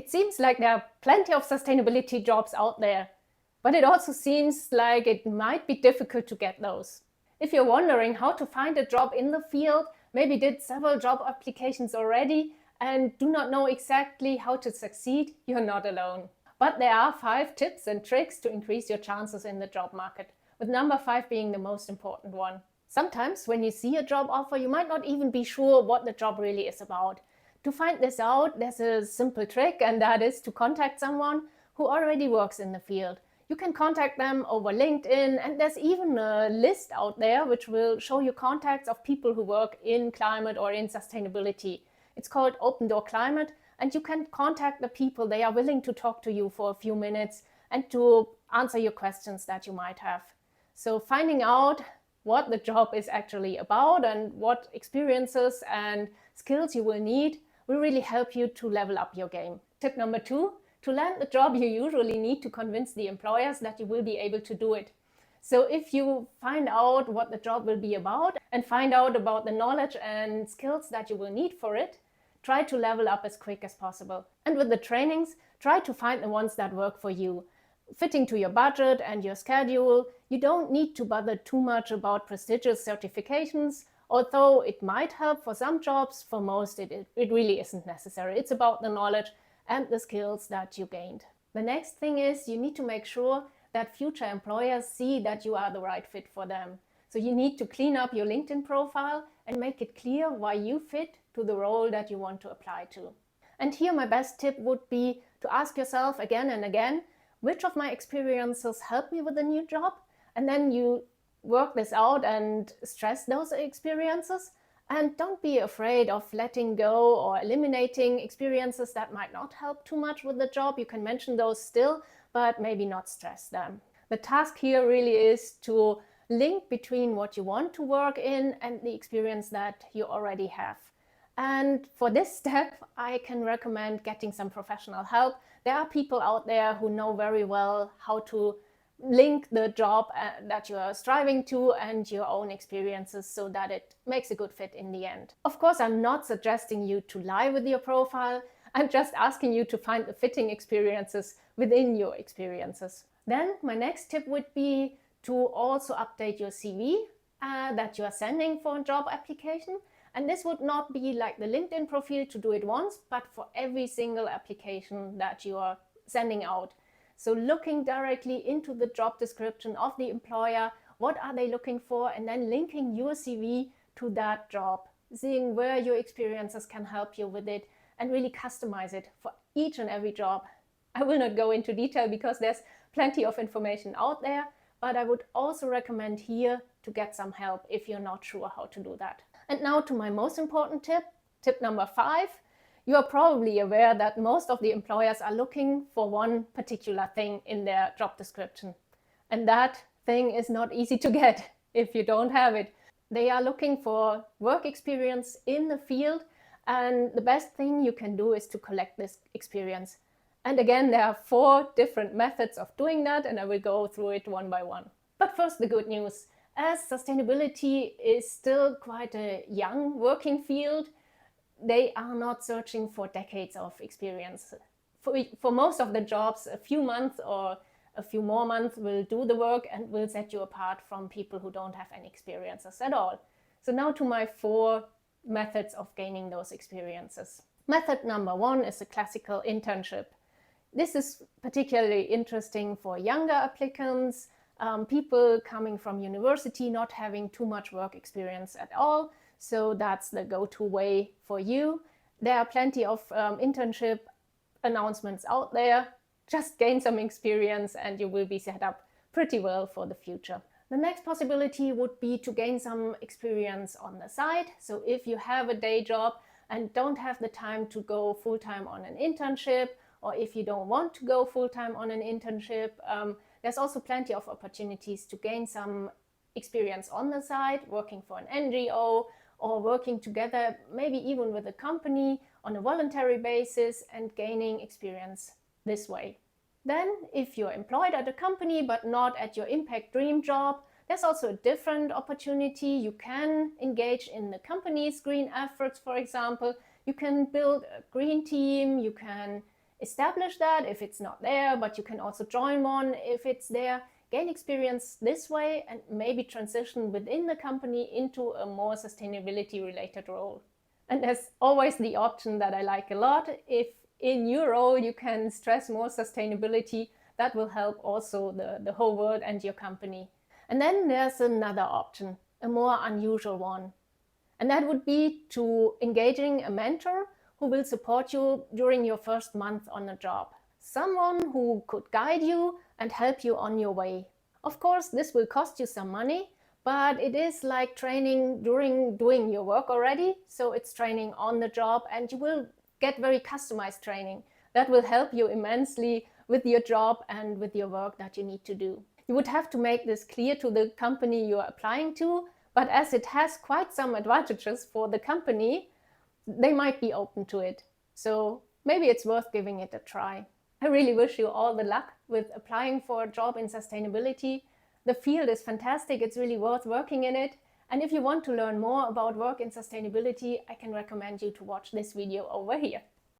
It seems like there are plenty of sustainability jobs out there, but it also seems like it might be difficult to get those. If you're wondering how to find a job in the field, maybe did several job applications already, and do not know exactly how to succeed, you're not alone. But there are 5 tips and tricks to increase your chances in the job market, with number 5 being the most important one. Sometimes when you see a job offer, you might not even be sure what the job really is about. To find this out, there's a simple trick, and that is to contact someone who already works in the field. You can contact them over LinkedIn, and there's even a list out there which will show you contacts of people who work in climate or in sustainability. It's called Open Door Climate, and you can contact the people. They are willing to talk to you for a few minutes and to answer your questions that you might have. So finding out what the job is actually about and what experiences and skills you will need will really help you to level up your game. Tip number 2, to land the job, you usually need to convince the employers that you will be able to do it. So if you find out what the job will be about and find out about the knowledge and skills that you will need for it, try to level up as quick as possible. And with the trainings, try to find the ones that work for you, fitting to your budget and your schedule. You don't need to bother too much about prestigious certifications, although it might help for some jobs. For most, it really isn't necessary. It's about the knowledge and the skills that you gained. The next thing is you need to make sure that future employers see that you are the right fit for them. So you need to clean up your LinkedIn profile and make it clear why you fit to the role that you want to apply to. And here my best tip would be to ask yourself again and again, which of my experiences help me with a new job? And then you work this out and stress those experiences. And don't be afraid of letting go or eliminating experiences that might not help too much with the job. You can mention those still, but maybe not stress them. The task here really is to link between what you want to work in and the experience that you already have. And for this step, I can recommend getting some professional help. There are people out there who know very well how to link the job that you are striving to and your own experiences so that it makes a good fit in the end. Of course, I'm not suggesting you to lie with your profile. I'm just asking you to find the fitting experiences within your experiences. Then my next tip would be to also update your CV that you are sending for a job application. And this would not be like the LinkedIn profile to do it once, but for every single application that you are sending out. So looking directly into the job description of the employer, what are they looking for, and then linking your CV to that job, seeing where your experiences can help you with it and really customize it for each and every job. I will not go into detail because there's plenty of information out there, but I would also recommend here to get some help if you're not sure how to do that. And now to my most important tip, tip number 5. You are probably aware that most of the employers are looking for one particular thing in their job description. And that thing is not easy to get if you don't have it. They are looking for work experience in the field, and the best thing you can do is to collect this experience. And again, there are 4 different methods of doing that, and I will go through it one by one. But first, the good news. As sustainability is still quite a young working field, they are not searching for decades of experience. For most of the jobs, a few months or a few more months will do the work and will set you apart from people who don't have any experiences at all. So now to my 4 methods of gaining those experiences. Method number 1 is a classical internship. This is particularly interesting for younger applicants, people coming from university, not having too much work experience at all. So that's the go-to way for you. There are plenty of internship announcements out there. Just gain some experience and you will be set up pretty well for the future. The next possibility would be to gain some experience on the side. So if you have a day job and don't have the time to go full-time on an internship, or if you don't want to go full-time on an internship, there's also plenty of opportunities to gain some experience on the side, working for an NGO, or working together, maybe even with a company on a voluntary basis and gaining experience this way. Then, if you're employed at a company but not at your impact dream job, there's also a different opportunity. You can engage in the company's green efforts, for example. You can build a green team, you can establish that if it's not there, but you can also join one if it's there, gain experience this way, and maybe transition within the company into a more sustainability related role. And there's always the option that I like a lot. If in your role you can stress more sustainability, that will help also the whole world and your company. And then there's another option, a more unusual one. And that would be to engaging a mentor who will support you during your first month on the job. Someone who could guide you and help you on your way. Of course, this will cost you some money, but it is like training during doing your work already. So it's training on the job, and you will get very customized training that will help you immensely with your job and with your work that you need to do. You would have to make this clear to the company you are applying to, but as it has quite some advantages for the company, they might be open to it. So maybe it's worth giving it a try. I really wish you all the luck with applying for a job in sustainability. The field is fantastic, it's really worth working in it. And if you want to learn more about work in sustainability, I can recommend you to watch this video over here.